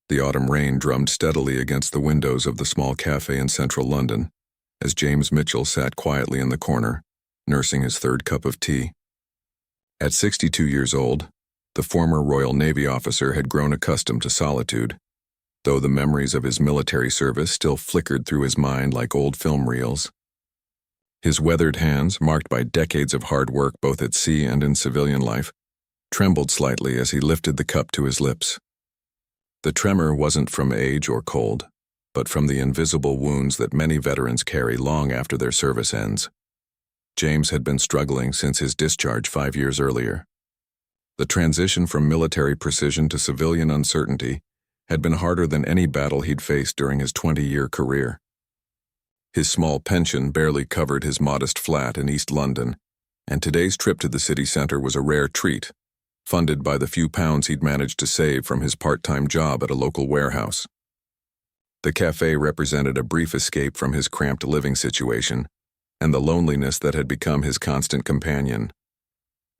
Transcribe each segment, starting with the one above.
The autumn rain drummed steadily against the windows of the small cafe in central London, as James Mitchell sat quietly in the corner, nursing his third cup of tea. At 62 years old, the former Royal Navy officer had grown accustomed to solitude, though the memories of his military service still flickered through his mind like old film reels. His weathered hands, marked by decades of hard work both at sea and in civilian life, trembled slightly as he lifted the cup to his lips. The tremor wasn't from age or cold, but from the invisible wounds that many veterans carry long after their service ends. James had been struggling since his discharge 5 years earlier. The transition from military precision to civilian uncertainty had been harder than any battle he'd faced during his 20-year career. His small pension barely covered his modest flat in East London, and today's trip to the city centre was a rare treat, funded by the few pounds he'd managed to save from his part-time job at a local warehouse. The cafe represented a brief escape from his cramped living situation and the loneliness that had become his constant companion.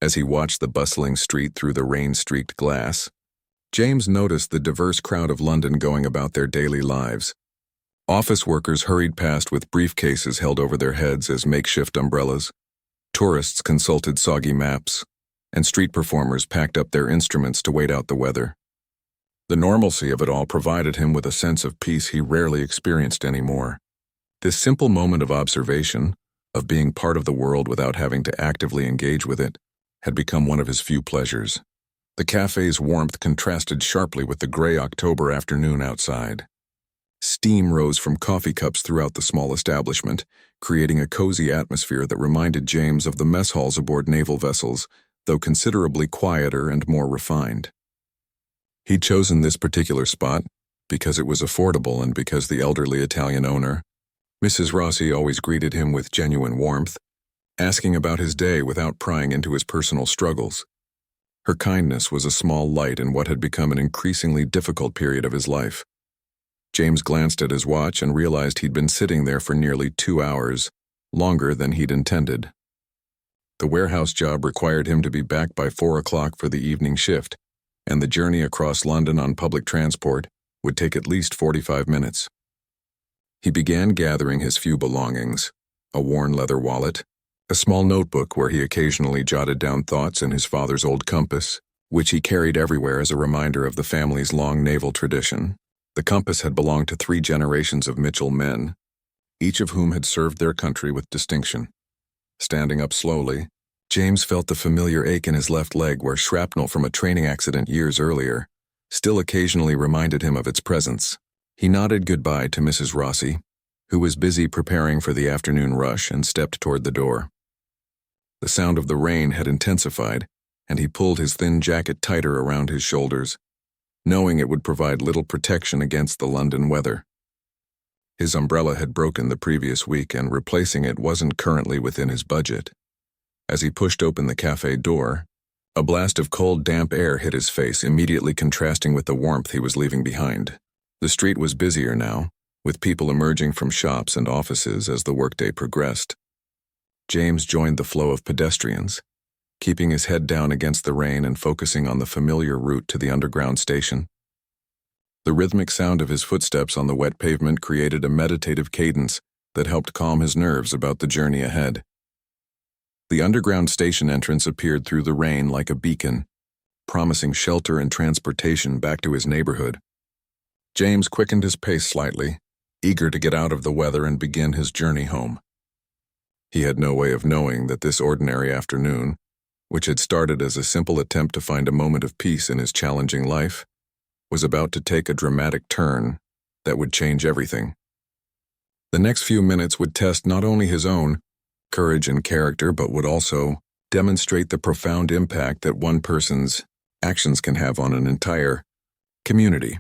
As he watched the bustling street through the rain-streaked glass, James noticed the diverse crowd of London going about their daily lives. Office workers hurried past with briefcases held over their heads as makeshift umbrellas. Tourists consulted soggy maps, and street performers packed up their instruments to wait out the weather. The normalcy of it all provided him with a sense of peace he rarely experienced anymore. This simple moment of observation, of being part of the world without having to actively engage with it, had become one of his few pleasures. The cafe's warmth contrasted sharply with the gray October afternoon outside. Steam rose from coffee cups throughout the small establishment, creating a cozy atmosphere that reminded James of the mess halls aboard naval vessels, though considerably quieter and more refined. He'd chosen this particular spot because it was affordable and because the elderly Italian owner, Mrs. Rossi, always greeted him with genuine warmth, asking about his day without prying into his personal struggles. Her kindness was a small light in what had become an increasingly difficult period of his life. James glanced at his watch and realized he'd been sitting there for nearly 2 hours, longer than he'd intended. The warehouse job required him to be back by 4 o'clock for the evening shift, and the journey across London on public transport would take at least 45 minutes. He began gathering his few belongings, a worn leather wallet, a small notebook where he occasionally jotted down thoughts, and his father's old compass, which he carried everywhere as a reminder of the family's long naval tradition. The compass had belonged to 3 generations of Mitchell men, each of whom had served their country with distinction. Standing up slowly, James felt the familiar ache in his left leg where shrapnel from a training accident years earlier still occasionally reminded him of its presence. He nodded goodbye to Mrs. Rossi, who was busy preparing for the afternoon rush, and stepped toward the door. The sound of the rain had intensified, and he pulled his thin jacket tighter around his shoulders, knowing it would provide little protection against the London weather. His umbrella had broken the previous week, and replacing it wasn't currently within his budget. As he pushed open the cafe door, a blast of cold, damp air hit his face, immediately contrasting with the warmth he was leaving behind. The street was busier now, with people emerging from shops and offices as the workday progressed. James joined the flow of pedestrians, keeping his head down against the rain and focusing on the familiar route to the underground station. The rhythmic sound of his footsteps on the wet pavement created a meditative cadence that helped calm his nerves about the journey ahead. The underground station entrance appeared through the rain like a beacon, promising shelter and transportation back to his neighborhood. James quickened his pace slightly, eager to get out of the weather and begin his journey home. He had no way of knowing that this ordinary afternoon, which had started as a simple attempt to find a moment of peace in his challenging life, was about to take a dramatic turn that would change everything. The next few minutes would test not only his own courage and character, but would also demonstrate the profound impact that one person's actions can have on an entire community.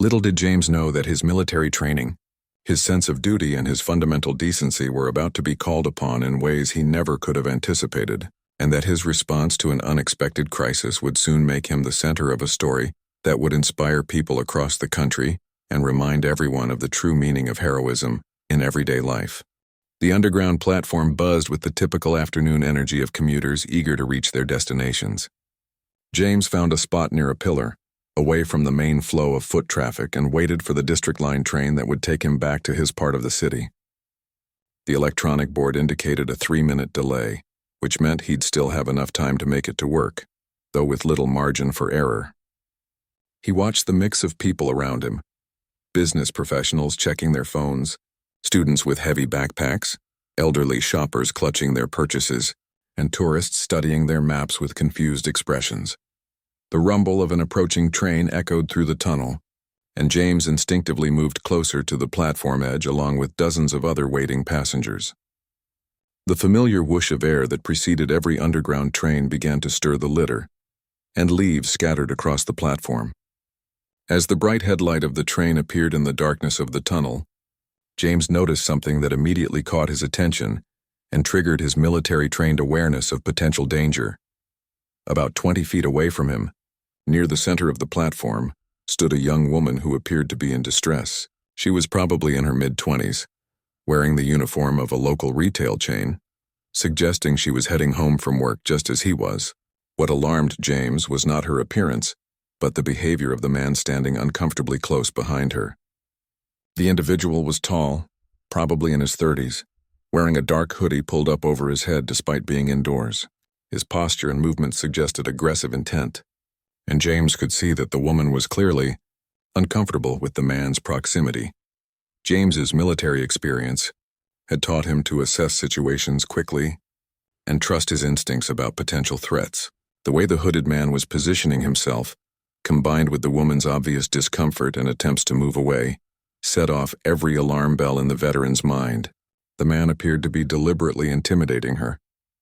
Little did James know that his military training, his sense of duty, and his fundamental decency were about to be called upon in ways he never could have anticipated, and that his response to an unexpected crisis would soon make him the center of a story that would inspire people across the country and remind everyone of the true meaning of heroism in everyday life. The underground platform buzzed with the typical afternoon energy of commuters eager to reach their destinations. James found a spot near a pillar, away from the main flow of foot traffic, and waited for the District Line train that would take him back to his part of the city. The electronic board indicated a 3-minute delay, which meant he'd still have enough time to make it to work, though with little margin for error. He watched the mix of people around him: business professionals checking their phones, students with heavy backpacks, elderly shoppers clutching their purchases, and tourists studying their maps with confused expressions. The rumble of an approaching train echoed through the tunnel, and James instinctively moved closer to the platform edge along with dozens of other waiting passengers. The familiar whoosh of air that preceded every underground train began to stir the litter, and leaves scattered across the platform. As the bright headlight of the train appeared in the darkness of the tunnel, James noticed something that immediately caught his attention and triggered his military-trained awareness of potential danger. About 20 feet away from him, near the center of the platform, stood a young woman who appeared to be in distress. She was probably in her mid-20s, wearing the uniform of a local retail chain, suggesting she was heading home from work just as he was. What alarmed James was not her appearance, but the behavior of the man standing uncomfortably close behind her. The individual was tall, probably in his 30s, wearing a dark hoodie pulled up over his head despite being indoors. His posture and movements suggested aggressive intent, and James could see that the woman was clearly uncomfortable with the man's proximity. James's military experience had taught him to assess situations quickly and trust his instincts about potential threats. The way the hooded man was positioning himself, combined with the woman's obvious discomfort and attempts to move away, set off every alarm bell in the veteran's mind. The man appeared to be deliberately intimidating her,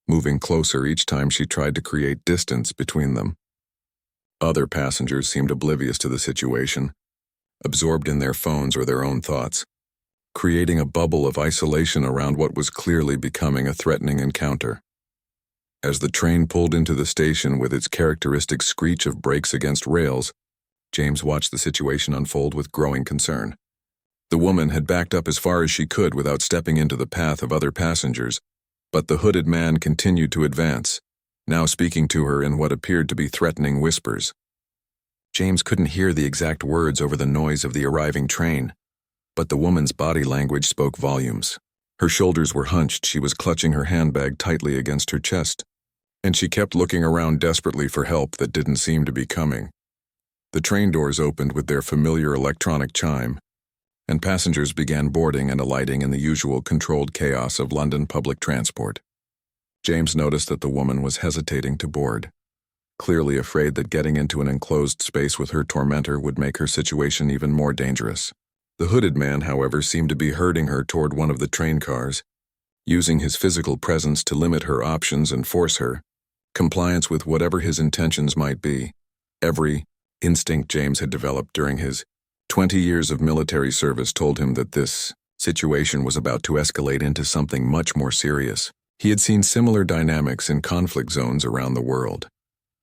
moving closer each time she tried to create distance between them. Other passengers seemed oblivious to the situation, absorbed in their phones or their own thoughts, creating a bubble of isolation around what was clearly becoming a threatening encounter. As the train pulled into the station with its characteristic screech of brakes against rails, James watched the situation unfold with growing concern. The woman had backed up as far as she could without stepping into the path of other passengers, but the hooded man continued to advance, now speaking to her in what appeared to be threatening whispers. James couldn't hear the exact words over the noise of the arriving train, but the woman's body language spoke volumes. Her shoulders were hunched, she was clutching her handbag tightly against her chest, and she kept looking around desperately for help that didn't seem to be coming. The train doors opened with their familiar electronic chime, and passengers began boarding and alighting in the usual controlled chaos of London public transport. James noticed that the woman was hesitating to board, clearly afraid that getting into an enclosed space with her tormentor would make her situation even more dangerous. The hooded man, however, seemed to be herding her toward one of the train cars, using his physical presence to limit her options and force her compliance with whatever his intentions might be. Every instinct James had developed during his 20 years of military service told him that this situation was about to escalate into something much more serious. He had seen similar dynamics in conflict zones around the world,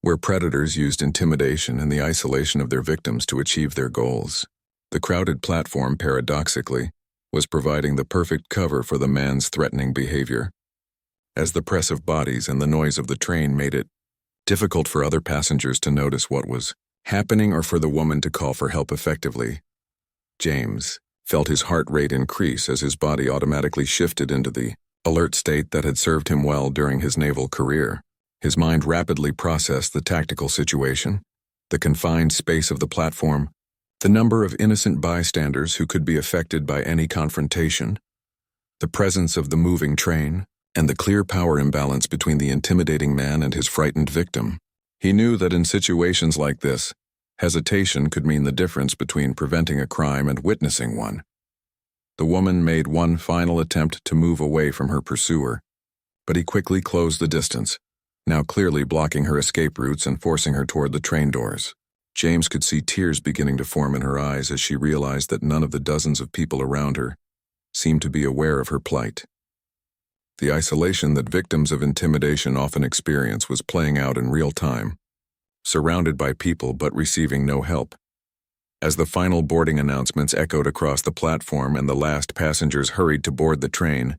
where predators used intimidation and the isolation of their victims to achieve their goals. The crowded platform, paradoxically, was providing the perfect cover for the man's threatening behavior, as the press of bodies and the noise of the train made it difficult for other passengers to notice what was happening or for the woman to call for help effectively. James felt his heart rate increase as his body automatically shifted into the alert state that had served him well during his naval career. His mind rapidly processed the tactical situation, the confined space of the platform, the number of innocent bystanders who could be affected by any confrontation, the presence of the moving train, and the clear power imbalance between the intimidating man and his frightened victim. He knew that in situations like this, hesitation could mean the difference between preventing a crime and witnessing one. The woman made one final attempt to move away from her pursuer, but he quickly closed the distance, now clearly blocking her escape routes and forcing her toward the train doors. James could see tears beginning to form in her eyes as she realized that none of the dozens of people around her seemed to be aware of her plight. The isolation that victims of intimidation often experience was playing out in real time, surrounded by people but receiving no help. As the final boarding announcements echoed across the platform and the last passengers hurried to board the train,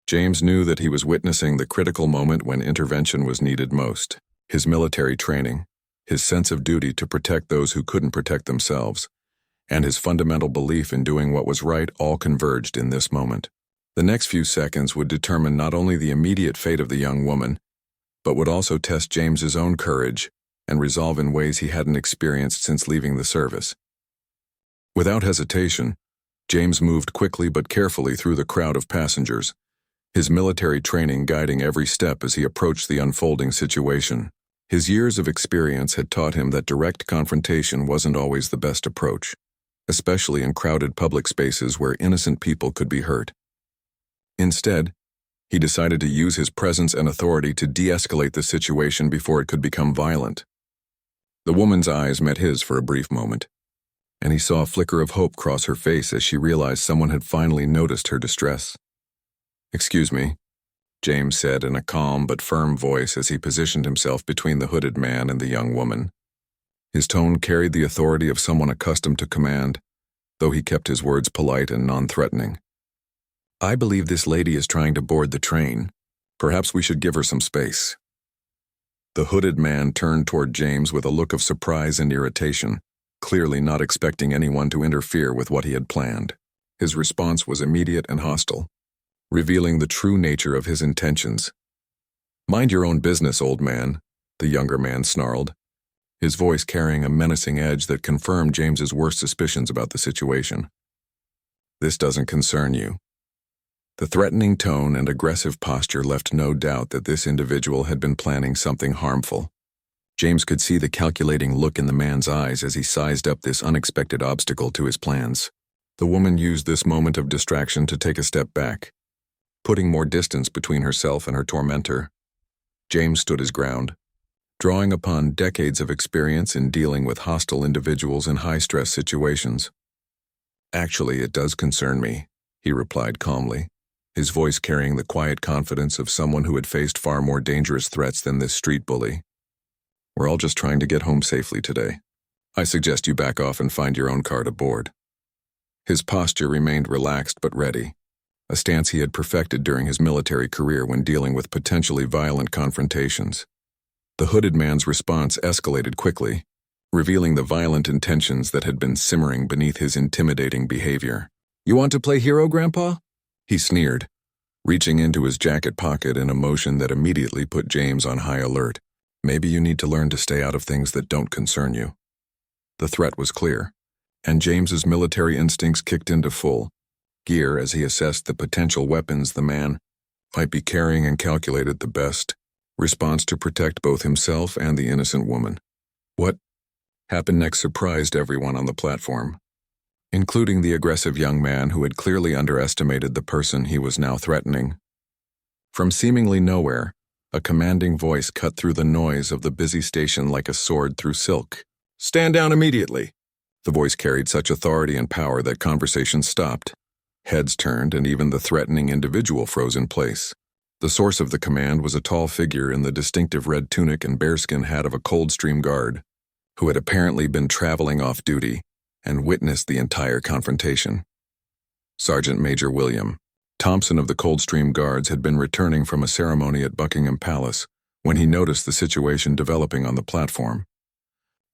James knew that he was witnessing the critical moment when intervention was needed most. His military training, his sense of duty to protect those who couldn't protect themselves, and his fundamental belief in doing what was right all converged in this moment. The next few seconds would determine not only the immediate fate of the young woman, but would also test James's own courage and resolve in ways he hadn't experienced since leaving the service. Without hesitation, James moved quickly but carefully through the crowd of passengers, his military training guiding every step as he approached the unfolding situation. His years of experience had taught him that direct confrontation wasn't always the best approach, especially in crowded public spaces where innocent people could be hurt. Instead, he decided to use his presence and authority to de-escalate the situation before it could become violent. The woman's eyes met his for a brief moment, and he saw a flicker of hope cross her face as she realized someone had finally noticed her distress. "Excuse me," James said in a calm but firm voice as he positioned himself between the hooded man and the young woman. His tone carried the authority of someone accustomed to command, though he kept his words polite and non-threatening. "I believe this lady is trying to board the train. Perhaps we should give her some space." The hooded man turned toward James with a look of surprise and irritation, clearly not expecting anyone to interfere with what he had planned. His response was immediate and hostile, revealing the true nature of his intentions. "Mind your own business, old man," the younger man snarled, his voice carrying a menacing edge that confirmed James's worst suspicions about the situation. "This doesn't concern you." The threatening tone and aggressive posture left no doubt that this individual had been planning something harmful. James could see the calculating look in the man's eyes as he sized up this unexpected obstacle to his plans. The woman used this moment of distraction to take a step back, putting more distance between herself and her tormentor. James stood his ground, drawing upon decades of experience in dealing with hostile individuals in high-stress situations. "Actually, it does concern me," he replied calmly, his voice carrying the quiet confidence of someone who had faced far more dangerous threats than this street bully. "We're all just trying to get home safely today. I suggest you back off and find your own car to board." His posture remained relaxed but ready, a stance he had perfected during his military career when dealing with potentially violent confrontations. The hooded man's response escalated quickly, revealing the violent intentions that had been simmering beneath his intimidating behavior. "You want to play hero, Grandpa?" he sneered, reaching into his jacket pocket in a motion that immediately put James on high alert. "Maybe you need to learn to stay out of things that don't concern you." The threat was clear, and James's military instincts kicked into full gear as he assessed the potential weapons the man might be carrying and calculated the best response to protect both himself and the innocent woman. What happened next surprised everyone on the platform, including the aggressive young man who had clearly underestimated the person he was now threatening. From seemingly nowhere, a commanding voice cut through the noise of the busy station like a sword through silk. "Stand down immediately!" The voice carried such authority and power that conversation stopped. Heads turned, and even the threatening individual froze in place. The source of the command was a tall figure in the distinctive red tunic and bearskin hat of a Coldstream guard, who had apparently been traveling off duty and witnessed the entire confrontation. Sergeant Major William Thompson of the Coldstream Guards had been returning from a ceremony at Buckingham Palace when he noticed the situation developing on the platform.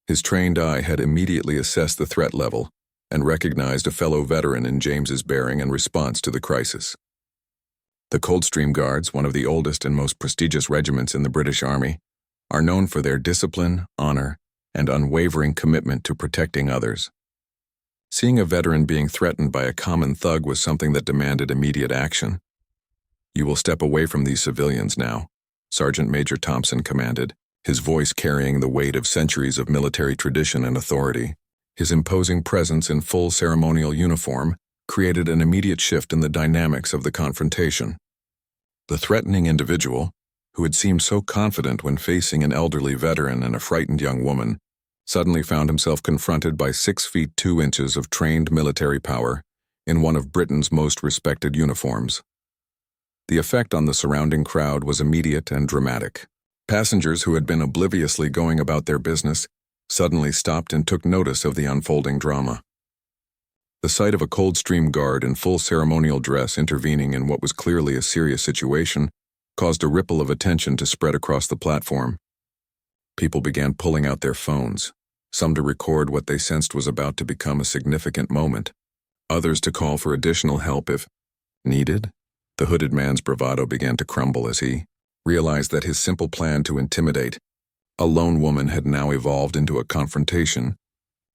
His trained eye had immediately assessed the threat level and recognized a fellow veteran in James's bearing and response to the crisis. The Coldstream Guards, one of the oldest and most prestigious regiments in the British Army, are known for their discipline, honor, and unwavering commitment to protecting others. Seeing a veteran being threatened by a common thug was something that demanded immediate action. "You will step away from these civilians now," Sergeant Major Thompson commanded, his voice carrying the weight of centuries of military tradition and authority. His imposing presence in full ceremonial uniform created an immediate shift in the dynamics of the confrontation. The threatening individual, who had seemed so confident when facing an elderly veteran and a frightened young woman, suddenly found himself confronted by 6 feet 2 inches of trained military power in one of Britain's most respected uniforms. The effect on the surrounding crowd was immediate and dramatic. Passengers who had been obliviously going about their business suddenly stopped and took notice of the unfolding drama. The sight of a Coldstream Guard in full ceremonial dress intervening in what was clearly a serious situation caused a ripple of attention to spread across the platform. People began pulling out their phones, some to record what they sensed was about to become a significant moment, others to call for additional help if needed. The hooded man's bravado began to crumble as he realized that his simple plan to intimidate a lone woman had now evolved into a confrontation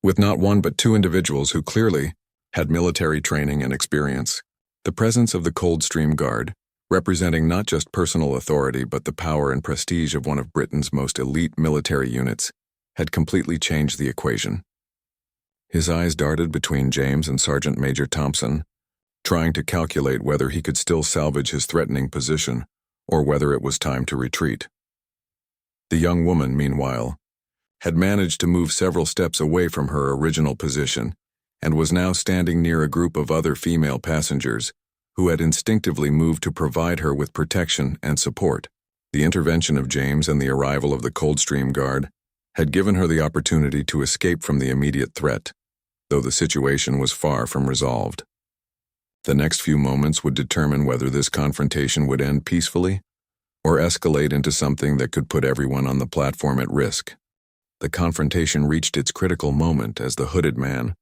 with not one but two individuals who clearly had military training and experience. The presence of the Coldstream Guard, representing not just personal authority but the power and prestige of one of Britain's most elite military units, had completely changed the equation. His eyes darted between James and Sergeant Major Thompson, trying to calculate whether he could still salvage his threatening position or whether it was time to retreat. The young woman, meanwhile, had managed to move several steps away from her original position and was now standing near a group of other female passengers who had instinctively moved to provide her with protection and support. The intervention of James and the arrival of the Coldstream Guard had given her the opportunity to escape from the immediate threat, though the situation was far from resolved. The next few moments would determine whether this confrontation would end peacefully or escalate into something that could put everyone on the platform at risk. The confrontation reached its critical moment as the hooded man,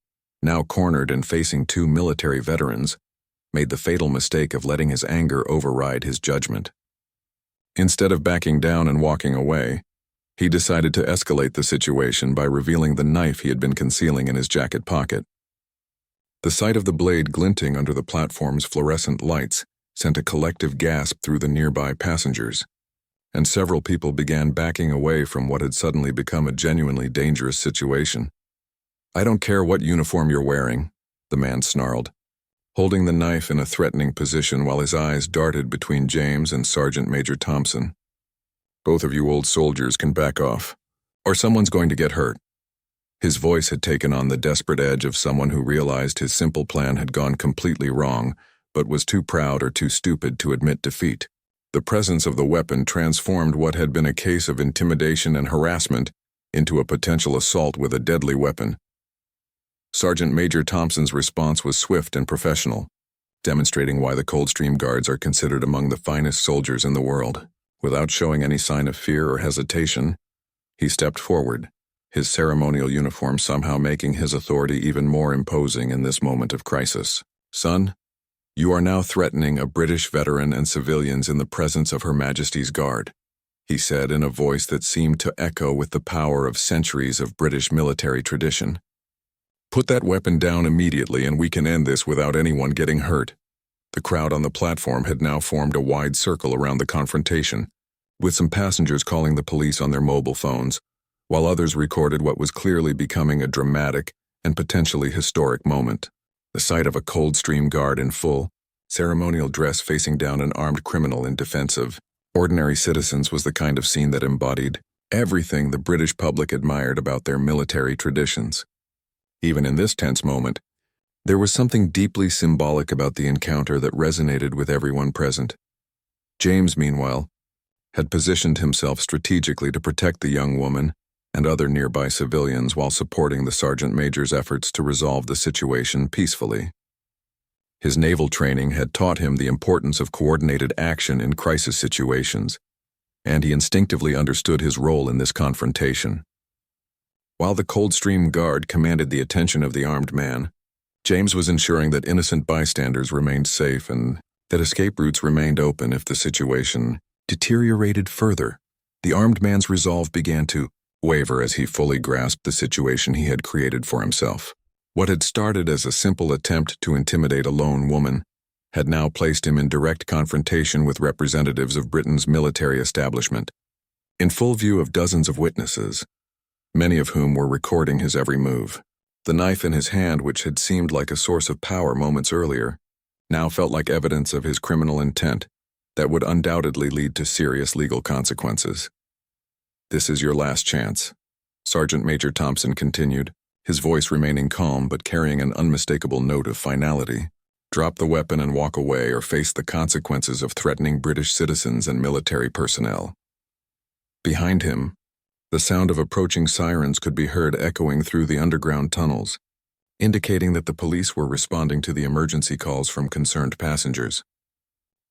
now cornered and facing two military veterans, made the fatal mistake of letting his anger override his judgment. Instead of backing down and walking away, he decided to escalate the situation by revealing the knife he had been concealing in his jacket pocket. The sight of the blade glinting under the platform's fluorescent lights sent a collective gasp through the nearby passengers, and several people began backing away from what had suddenly become a genuinely dangerous situation. "I don't care what uniform you're wearing," the man snarled, holding the knife in a threatening position while his eyes darted between James and Sergeant Major Thompson. "Both of you old soldiers can back off, or someone's going to get hurt." His voice had taken on the desperate edge of someone who realized his simple plan had gone completely wrong, but was too proud or too stupid to admit defeat. The presence of the weapon transformed what had been a case of intimidation and harassment into a potential assault with a deadly weapon. Sergeant Major Thompson's response was swift and professional, demonstrating why the Coldstream Guards are considered among the finest soldiers in the world. Without showing any sign of fear or hesitation, he stepped forward, his ceremonial uniform somehow making his authority even more imposing in this moment of crisis. "Son, you are now threatening a British veteran and civilians in the presence of Her Majesty's Guard," he said in a voice that seemed to echo with the power of centuries of British military tradition. "Put that weapon down immediately and we can end this without anyone getting hurt." The crowd on the platform had now formed a wide circle around the confrontation, with some passengers calling the police on their mobile phones, while others recorded what was clearly becoming a dramatic and potentially historic moment. The sight of a Coldstream Guard in full, ceremonial dress facing down an armed criminal in defense of ordinary citizens was the kind of scene that embodied everything the British public admired about their military traditions. Even in this tense moment, there was something deeply symbolic about the encounter that resonated with everyone present. James, meanwhile, had positioned himself strategically to protect the young woman and other nearby civilians while supporting the sergeant major's efforts to resolve the situation peacefully. His naval training had taught him the importance of coordinated action in crisis situations, and he instinctively understood his role in this confrontation. While the Coldstream Guard commanded the attention of the armed man, James was ensuring that innocent bystanders remained safe and that escape routes remained open if the situation deteriorated further. The armed man's resolve began to waver as he fully grasped the situation he had created for himself. What had started as a simple attempt to intimidate a lone woman had now placed him in direct confrontation with representatives of Britain's military establishment, in full view of dozens of witnesses, many of whom were recording his every move. The knife in his hand, which had seemed like a source of power moments earlier, now felt like evidence of his criminal intent that would undoubtedly lead to serious legal consequences. "This is your last chance," Sergeant Major Thompson continued, his voice remaining calm but carrying an unmistakable note of finality. "Drop the weapon and walk away or face the consequences of threatening British citizens and military personnel." Behind him, the sound of approaching sirens could be heard echoing through the underground tunnels, indicating that the police were responding to the emergency calls from concerned passengers.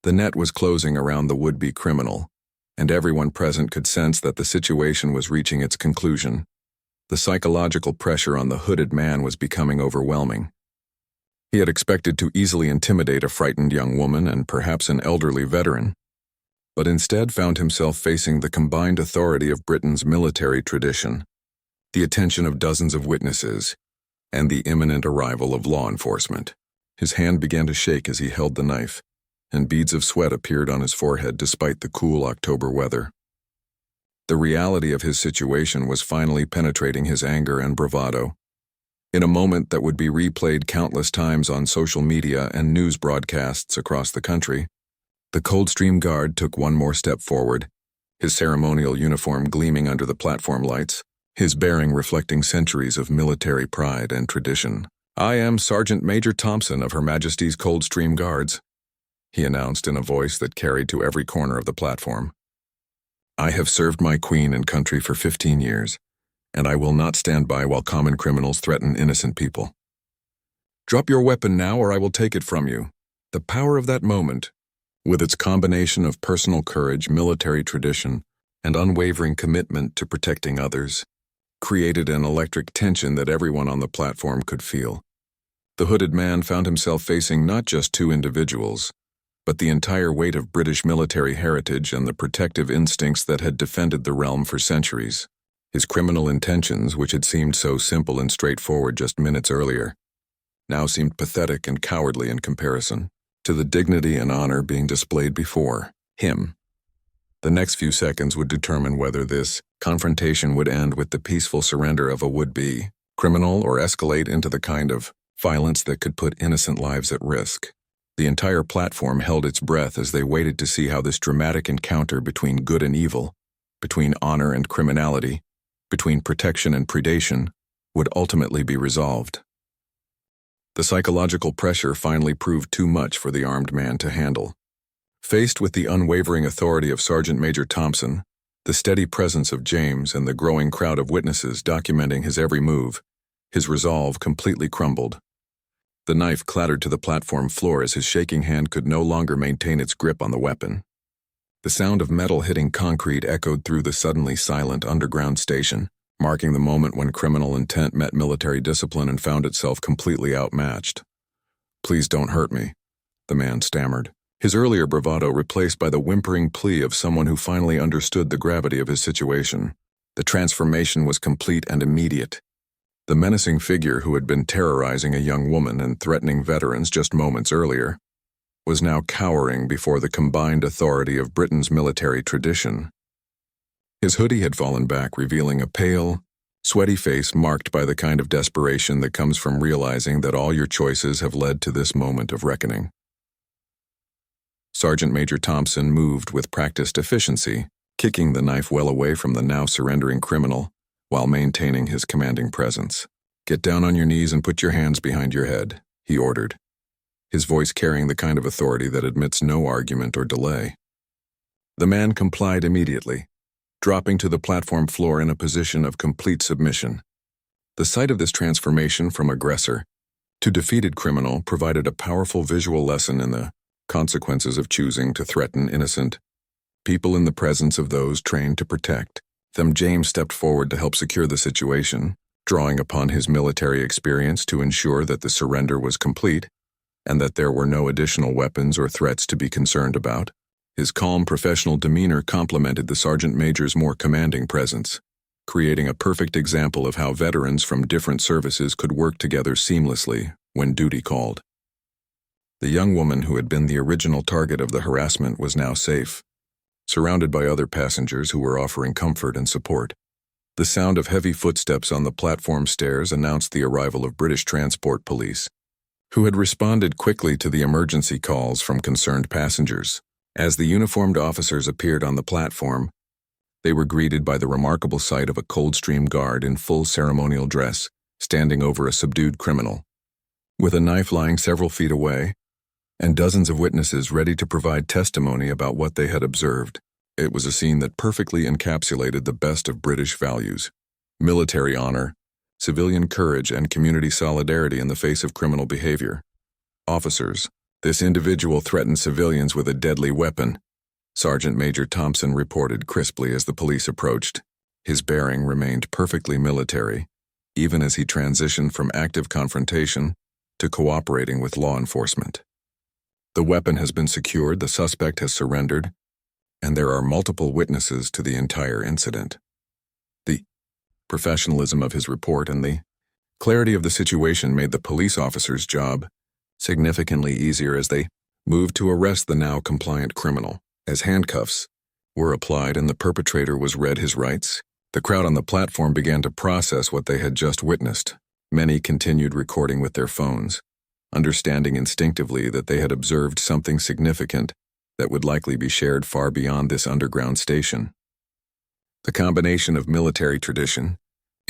The net was closing around the would-be criminal, and everyone present could sense that the situation was reaching its conclusion. The psychological pressure on the hooded man was becoming overwhelming. He had expected to easily intimidate a frightened young woman and perhaps an elderly veteran, but instead found himself facing the combined authority of Britain's military tradition, the attention of dozens of witnesses, and the imminent arrival of law enforcement. His hand began to shake as he held the knife, and beads of sweat appeared on his forehead despite the cool October weather. The reality of his situation was finally penetrating his anger and bravado. In a moment that would be replayed countless times on social media and news broadcasts across the country, the Coldstream guard took one more step forward, his ceremonial uniform gleaming under the platform lights, his bearing reflecting centuries of military pride and tradition. "I am Sergeant Major Thompson of Her Majesty's Coldstream Guards," he announced in a voice that carried to every corner of the platform. "I have served my queen and country for 15 years, and I will not stand by while common criminals threaten innocent people. Drop your weapon now or I will take it from you." The power of that moment, with its combination of personal courage, military tradition, and unwavering commitment to protecting others, created an electric tension that everyone on the platform could feel. The hooded man found himself facing not just two individuals, but the entire weight of British military heritage and the protective instincts that had defended the realm for centuries. His criminal intentions, which had seemed so simple and straightforward just minutes earlier, now seemed pathetic and cowardly in comparison to the dignity and honor being displayed before him. The next few seconds would determine whether this confrontation would end with the peaceful surrender of a would-be criminal or escalate into the kind of violence that could put innocent lives at risk. The entire platform held its breath as they waited to see how this dramatic encounter between good and evil, between honor and criminality, between protection and predation, would ultimately be resolved. The psychological pressure finally proved too much for the armed man to handle. Faced with the unwavering authority of Sergeant Major Thompson, the steady presence of James, and the growing crowd of witnesses documenting his every move, his resolve completely crumbled. The knife clattered to the platform floor as his shaking hand could no longer maintain its grip on the weapon. The sound of metal hitting concrete echoed through the suddenly silent underground station, marking the moment when criminal intent met military discipline and found itself completely outmatched. "Please don't hurt me," the man stammered, his earlier bravado replaced by the whimpering plea of someone who finally understood the gravity of his situation. The transformation was complete and immediate. The menacing figure who had been terrorizing a young woman and threatening veterans just moments earlier was now cowering before the combined authority of Britain's military tradition. His hoodie had fallen back, revealing a pale, sweaty face marked by the kind of desperation that comes from realizing that all your choices have led to this moment of reckoning. Sergeant Major Thompson moved with practiced efficiency, kicking the knife well away from the now surrendering criminal, while maintaining his commanding presence. "Get down on your knees and put your hands behind your head," he ordered, his voice carrying the kind of authority that admits no argument or delay. The man complied immediately, dropping to the platform floor in a position of complete submission. The sight of this transformation from aggressor to defeated criminal provided a powerful visual lesson in the consequences of choosing to threaten innocent people in the presence of those trained to protect them. James stepped forward to help secure the situation, drawing upon his military experience to ensure that the surrender was complete and that there were no additional weapons or threats to be concerned about. His calm professional demeanor complemented the sergeant major's more commanding presence, creating a perfect example of how veterans from different services could work together seamlessly when duty called. The young woman who had been the original target of the harassment was now safe, surrounded by other passengers who were offering comfort and support. The sound of heavy footsteps on the platform stairs announced the arrival of British Transport Police, who had responded quickly to the emergency calls from concerned passengers. As the uniformed officers appeared on the platform, they were greeted by the remarkable sight of a Coldstream guard in full ceremonial dress, standing over a subdued criminal, with a knife lying several feet away, and dozens of witnesses ready to provide testimony about what they had observed. It was a scene that perfectly encapsulated the best of British values: military honor, civilian courage, and community solidarity in the face of criminal behavior. "Officers, this individual threatened civilians with a deadly weapon," Sergeant Major Thompson reported crisply as the police approached. His bearing remained perfectly military, even as he transitioned from active confrontation to cooperating with law enforcement. The weapon has been secured, the suspect has surrendered, and there are multiple witnesses to the entire incident. The professionalism of his report and the clarity of the situation made the police officer's job significantly easier as they moved to arrest the now compliant criminal. As handcuffs were applied and the perpetrator was read his rights, the crowd on the platform began to process what they had just witnessed. Many continued recording with their phones, understanding instinctively that they had observed something significant that would likely be shared far beyond this underground station. The combination of military tradition,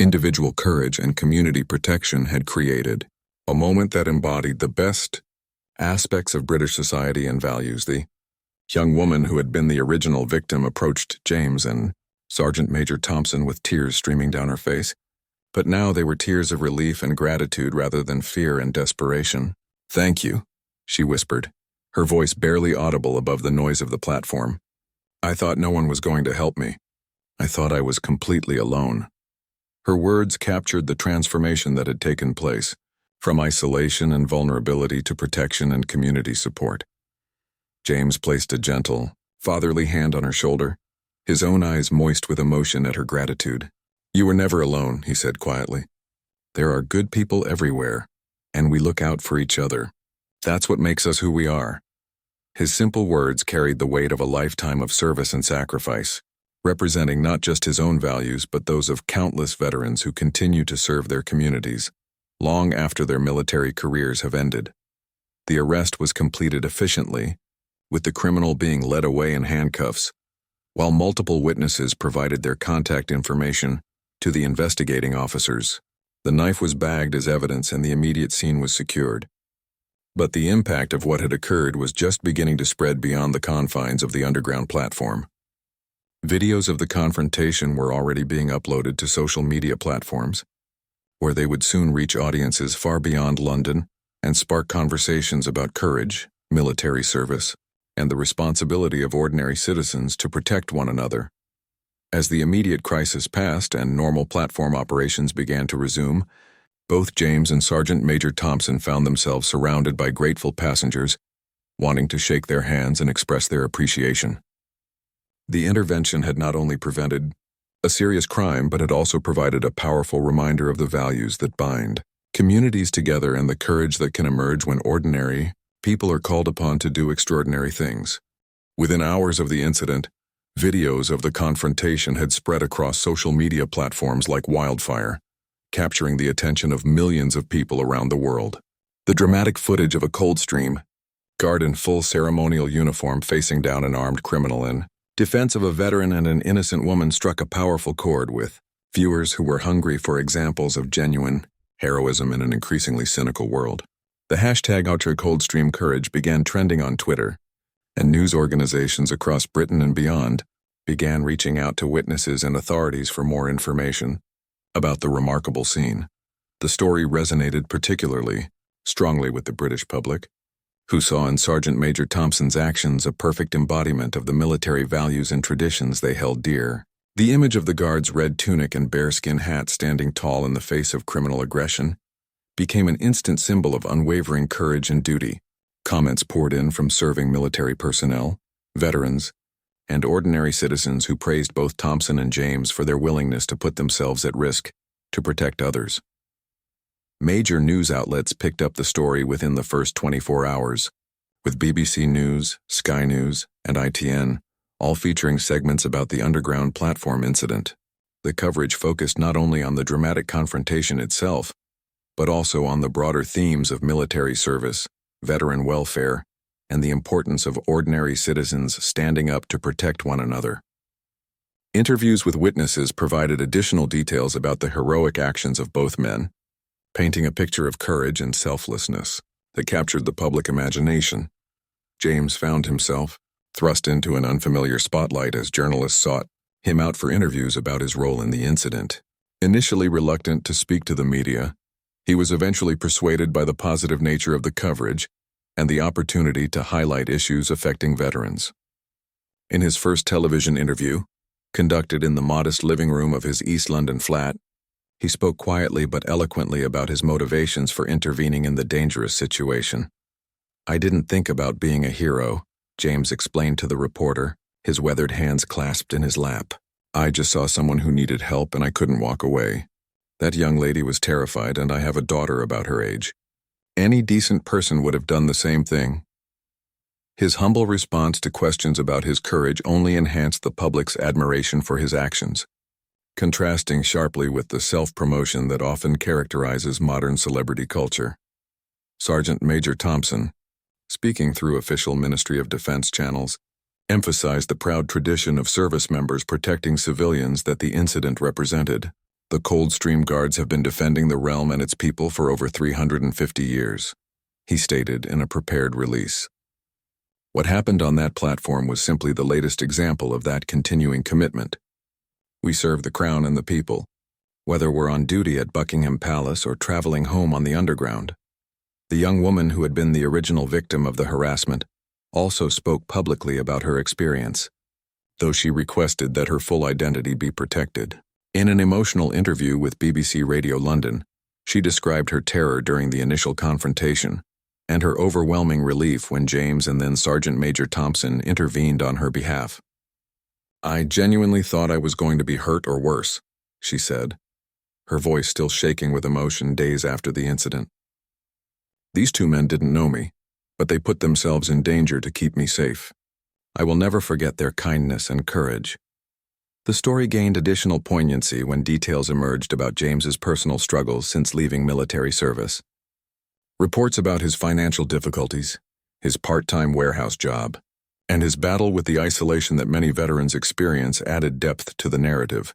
individual courage, and community protection had created a moment that embodied the best aspects of British society and values. The young woman who had been the original victim approached James and Sergeant Major Thompson with tears streaming down her face, but now they were tears of relief and gratitude rather than fear and desperation. "Thank you," she whispered, her voice barely audible above the noise of the platform. "I thought no one was going to help me. I thought I was completely alone." Her words captured the transformation that had taken place, from isolation and vulnerability to protection and community support. James placed a gentle, fatherly hand on her shoulder, his own eyes moist with emotion at her gratitude. "You were never alone," he said quietly. "There are good people everywhere, and we look out for each other. That's what makes us who we are." His simple words carried the weight of a lifetime of service and sacrifice, representing not just his own values but those of countless veterans who continue to serve their communities, long after their military careers have ended. The arrest was completed efficiently, with the criminal being led away in handcuffs, while multiple witnesses provided their contact information to the investigating officers. The knife was bagged as evidence and the immediate scene was secured. But the impact of what had occurred was just beginning to spread beyond the confines of the underground platform. Videos of the confrontation were already being uploaded to social media platforms, where they would soon reach audiences far beyond London and spark conversations about courage, military service, and the responsibility of ordinary citizens to protect one another. As the immediate crisis passed and normal platform operations began to resume, both James and Sergeant Major Thompson found themselves surrounded by grateful passengers, wanting to shake their hands and express their appreciation. The intervention had not only prevented a serious crime, but had also provided a powerful reminder of the values that bind communities together and the courage that can emerge when ordinary people are called upon to do extraordinary things. Within hours of the incident, videos of the confrontation had spread across social media platforms like wildfire, capturing the attention of millions of people around the world. The dramatic footage of a Coldstream guard in full ceremonial uniform facing down an armed criminal in defense of a veteran and an innocent woman struck a powerful chord with viewers who were hungry for examples of genuine heroism in an increasingly cynical world. The hashtag #Coldstream Courage began trending on Twitter, and news organizations across Britain and beyond began reaching out to witnesses and authorities for more information about the remarkable scene. The story resonated particularly strongly with the British public, who saw in Sergeant Major Thompson's actions a perfect embodiment of the military values and traditions they held dear. The image of the guard's red tunic and bearskin hat standing tall in the face of criminal aggression became an instant symbol of unwavering courage and duty. Comments poured in from serving military personnel, veterans, and ordinary citizens who praised both Thompson and James for their willingness to put themselves at risk to protect others. Major news outlets picked up the story within the first 24 hours, with BBC News, Sky News, and ITN, all featuring segments about the underground platform incident. The coverage focused not only on the dramatic confrontation itself, but also on the broader themes of military service, veteran welfare, and the importance of ordinary citizens standing up to protect one another. Interviews with witnesses provided additional details about the heroic actions of both men, painting a picture of courage and selflessness that captured the public imagination. James found himself thrust into an unfamiliar spotlight as journalists sought him out for interviews about his role in the incident. Initially reluctant to speak to the media, he was eventually persuaded by the positive nature of the coverage and the opportunity to highlight issues affecting veterans. In his first television interview, conducted in the modest living room of his East London flat, he spoke quietly but eloquently about his motivations for intervening in the dangerous situation. "I didn't think about being a hero," James explained to the reporter, his weathered hands clasped in his lap. "I just saw someone who needed help and I couldn't walk away. That young lady was terrified and I have a daughter about her age. Any decent person would have done the same thing." His humble response to questions about his courage only enhanced the public's admiration for his actions, contrasting sharply with the self-promotion that often characterizes modern celebrity culture. Sergeant Major Thompson, speaking through official Ministry of Defense channels, emphasized the proud tradition of service members protecting civilians that the incident represented. "The Coldstream Guards have been defending the realm and its people for over 350 years, he stated in a prepared release. What happened on that platform was simply the latest example of that continuing commitment. We serve the Crown and the people, whether we're on duty at Buckingham Palace or traveling home on the Underground." The young woman who had been the original victim of the harassment also spoke publicly about her experience, though she requested that her full identity be protected. In an emotional interview with BBC Radio London, she described her terror during the initial confrontation and her overwhelming relief when James and then Sergeant Major Thompson intervened on her behalf. "I genuinely thought I was going to be hurt or worse," she said, her voice still shaking with emotion days after the incident. "These two men didn't know me, but they put themselves in danger to keep me safe. I will never forget their kindness and courage." The story gained additional poignancy when details emerged about James's personal struggles since leaving military service. Reports about his financial difficulties, his part-time warehouse job, and his battle with the isolation that many veterans experience added depth to the narrative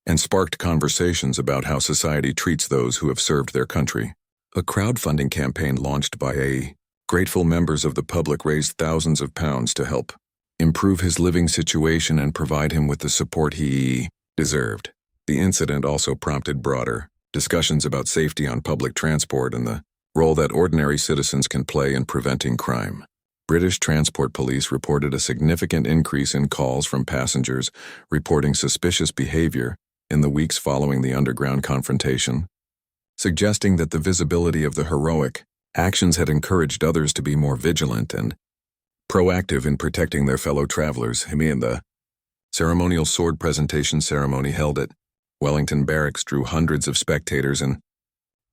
and sparked conversations about how society treats those who have served their country. A crowdfunding campaign launched by grateful members of the public raised thousands of pounds to help improve his living situation and provide him with the support he deserved. The incident also prompted broader discussions about safety on public transport and the role that ordinary citizens can play in preventing crime. British Transport Police reported a significant increase in calls from passengers reporting suspicious behavior in the weeks following the Underground confrontation, suggesting that the visibility of the heroic actions had encouraged others to be more vigilant and proactive in protecting their fellow travelers. The ceremonial sword presentation ceremony held at Wellington Barracks drew hundreds of spectators and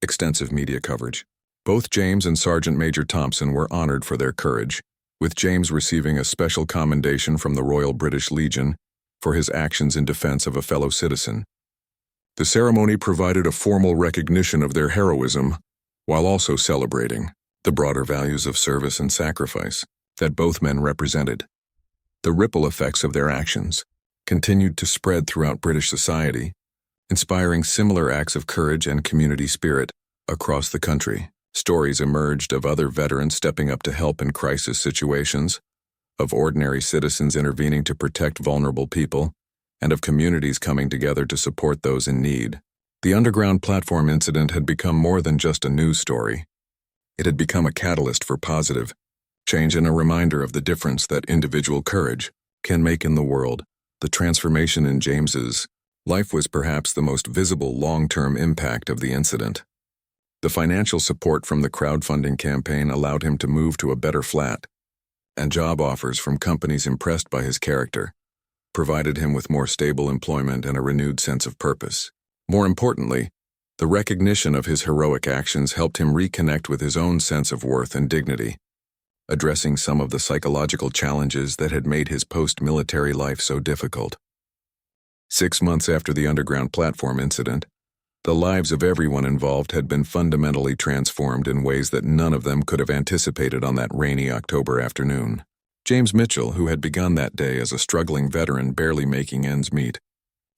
extensive media coverage. Both James and Sergeant Major Thompson were honored for their courage, with James receiving a special commendation from the Royal British Legion for his actions in defense of a fellow citizen. The ceremony provided a formal recognition of their heroism, while also celebrating the broader values of service and sacrifice that both men represented. The ripple effects of their actions continued to spread throughout British society, inspiring similar acts of courage and community spirit across the country. Stories emerged of other veterans stepping up to help in crisis situations, of ordinary citizens intervening to protect vulnerable people, and of communities coming together to support those in need. The Underground platform incident had become more than just a news story. It had become a catalyst for positive change and a reminder of the difference that individual courage can make in the world. The transformation in James's life was perhaps the most visible long-term impact of the incident. The financial support from the crowdfunding campaign allowed him to move to a better flat, and job offers from companies impressed by his character provided him with more stable employment and a renewed sense of purpose. More importantly, the recognition of his heroic actions helped him reconnect with his own sense of worth and dignity, addressing some of the psychological challenges that had made his post-military life so difficult. 6 months after the Underground platform incident, the lives of everyone involved had been fundamentally transformed in ways that none of them could have anticipated on that rainy October afternoon. James Mitchell, who had begun that day as a struggling veteran barely making ends meet,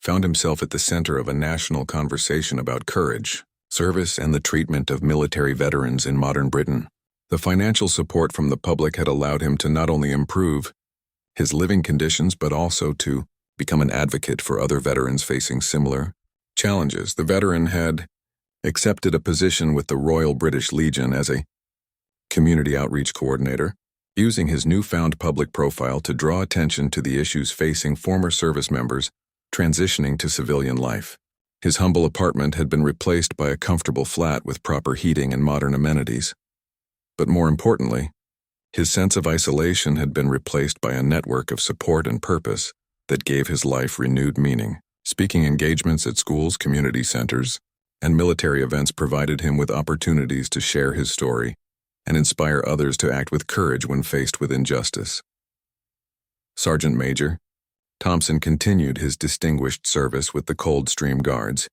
found himself at the center of a national conversation about courage, service, and the treatment of military veterans in modern Britain. The financial support from the public had allowed him to not only improve his living conditions but also to become an advocate for other veterans facing similar challenges. The veteran had accepted a position with the Royal British Legion as a community outreach coordinator, using his newfound public profile to draw attention to the issues facing former service members transitioning to civilian life. His humble apartment had been replaced by a comfortable flat with proper heating and modern amenities. But more importantly, his sense of isolation had been replaced by a network of support and purpose that gave his life renewed meaning. Speaking engagements at schools, community centers, and military events provided him with opportunities to share his story and inspire others to act with courage when faced with injustice. Sergeant Major Thompson continued his distinguished service with the Coldstream Guards,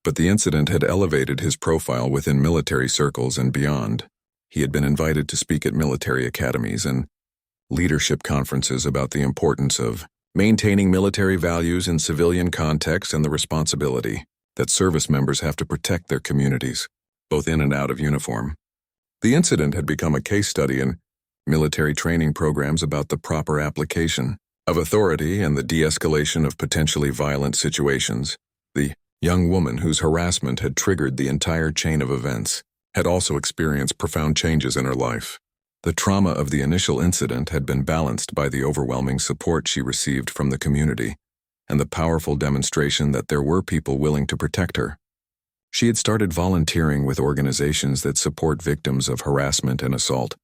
but the incident had elevated his profile within military circles and beyond. He had been invited to speak at military academies and leadership conferences about the importance of maintaining military values in civilian contexts and the responsibility that service members have to protect their communities, both in and out of uniform. The incident had become a case study in military training programs about the proper application of authority and the de-escalation of potentially violent situations. The young woman whose harassment had triggered the entire chain of events had also experienced profound changes in her life. The trauma of the initial incident had been balanced by the overwhelming support she received from the community and the powerful demonstration that there were people willing to protect her. She had started volunteering with organizations that support victims of harassment and assault,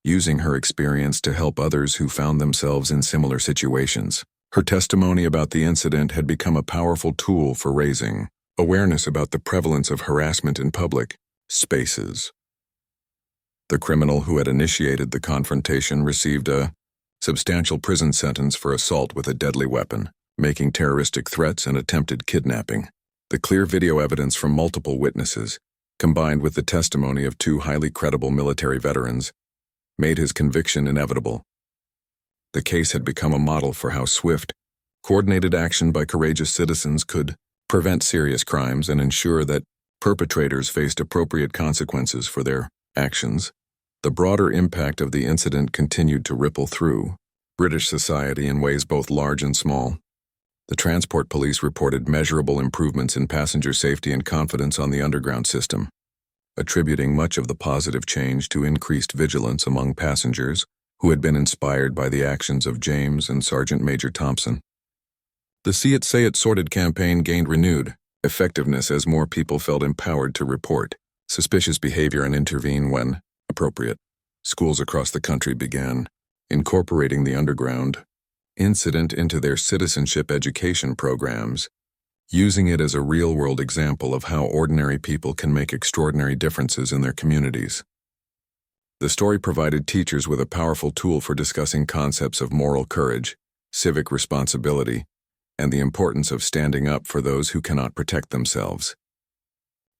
using her experience to help others who found themselves in similar situations. Her testimony about the incident had become a powerful tool for raising awareness about the prevalence of harassment in public spaces. The criminal who had initiated the confrontation received a substantial prison sentence for assault with a deadly weapon, making terroristic threats and attempted kidnapping. The clear video evidence from multiple witnesses, combined with the testimony of two highly credible military veterans, made his conviction inevitable. The case had become a model for how swift, coordinated action by courageous citizens could prevent serious crimes and ensure that perpetrators faced appropriate consequences for their actions. The broader impact of the incident continued to ripple through British society in ways both large and small. The transport police reported measurable improvements in passenger safety and confidence on the underground system, attributing much of the positive change to increased vigilance among passengers who had been inspired by the actions of James and Sergeant Major Thompson. The See It, Say It, Sorted campaign gained renewed effectiveness as more people felt empowered to report suspicious behavior and intervene when appropriate. Schools across the country began incorporating the underground incident into their citizenship education programs, using it as a real-world example of how ordinary people can make extraordinary differences in their communities. The story provided teachers with a powerful tool for discussing concepts of moral courage, civic responsibility, and the importance of standing up for those who cannot protect themselves.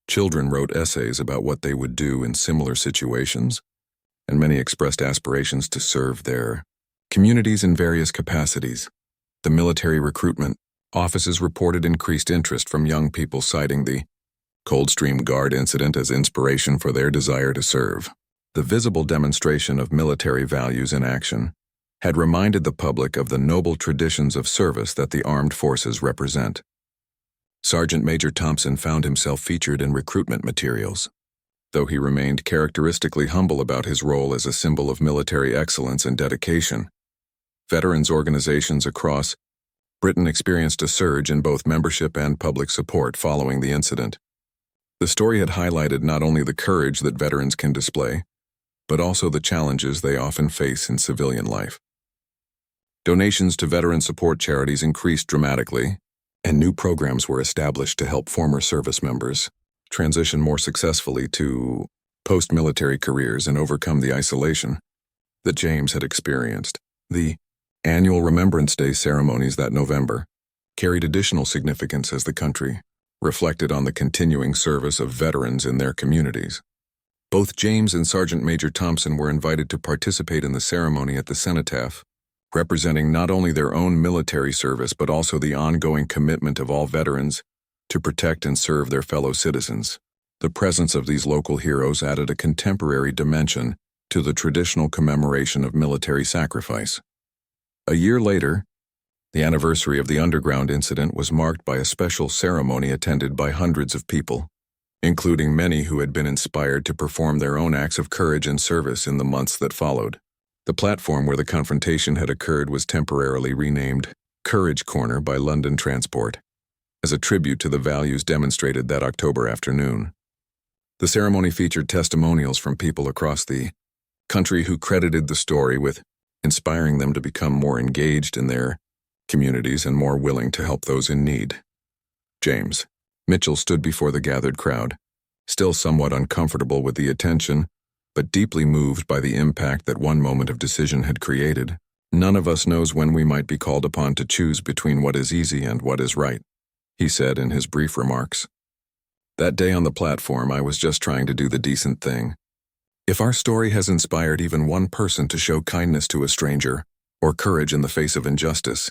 Children wrote essays about what they would do in similar situations, and many expressed aspirations to serve their communities in various capacities. The military recruitment offices reported increased interest from young people, citing the Coldstream Guard incident as inspiration for their desire to serve. The visible demonstration of military values in action had reminded the public of the noble traditions of service that the armed forces represent. Sergeant Major Thompson found himself featured in recruitment materials. Though he remained characteristically humble about his role as a symbol of military excellence and dedication, veterans organizations across Britain experienced a surge in both membership and public support following the incident. The story had highlighted not only the courage that veterans can display, but also the challenges they often face in civilian life. Donations to veteran support charities increased dramatically, and new programs were established to help former service members transition more successfully to post-military careers and overcome the isolation that James had experienced. The annual Remembrance Day ceremonies that November carried additional significance as the country reflected on the continuing service of veterans in their communities. Both James and Sergeant Major Thompson were invited to participate in the ceremony at the cenotaph, representing not only their own military service but also the ongoing commitment of all veterans to protect and serve their fellow citizens. The presence of these local heroes added a contemporary dimension to the traditional commemoration of military sacrifice. A year later, the anniversary of the underground incident was marked by a special ceremony attended by hundreds of people, including many who had been inspired to perform their own acts of courage and service in the months that followed. The platform where the confrontation had occurred was temporarily renamed Courage Corner by London Transport, as a tribute to the values demonstrated that October afternoon. The ceremony featured testimonials from people across the country who credited the story with inspiring them to become more engaged in their communities and more willing to help those in need. James Mitchell stood before the gathered crowd, still somewhat uncomfortable with the attention, but deeply moved by the impact that one moment of decision had created. "None of us knows when we might be called upon to choose between what is easy and what is right," he said in his brief remarks. "That day on the platform, I was just trying to do the decent thing. If our story has inspired even one person to show kindness to a stranger, or courage in the face of injustice,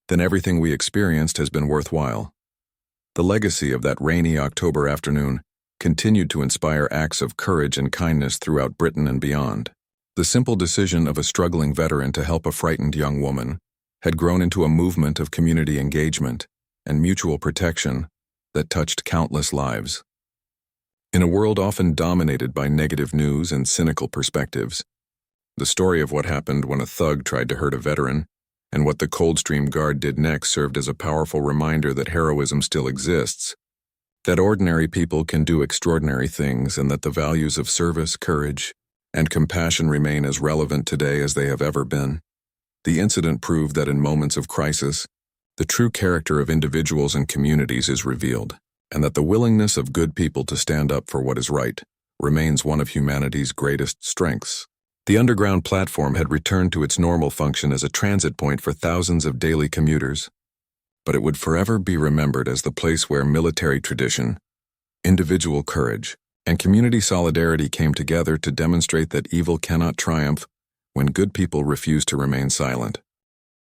then everything we experienced has been worthwhile." The legacy of that rainy October afternoon continued to inspire acts of courage and kindness throughout Britain and beyond. The simple decision of a struggling veteran to help a frightened young woman had grown into a movement of community engagement and mutual protection that touched countless lives. In a world often dominated by negative news and cynical perspectives, the story of what happened when a thug tried to hurt a veteran and what the Coldstream Guard did next served as a powerful reminder that heroism still exists, that ordinary people can do extraordinary things, and that the values of service, courage, and compassion remain as relevant today as they have ever been. The incident proved that in moments of crisis, the true character of individuals and communities is revealed, and that the willingness of good people to stand up for what is right remains one of humanity's greatest strengths. The underground platform had returned to its normal function as a transit point for thousands of daily commuters, but it would forever be remembered as the place where military tradition, individual courage, and community solidarity came together to demonstrate that evil cannot triumph when good people refuse to remain silent.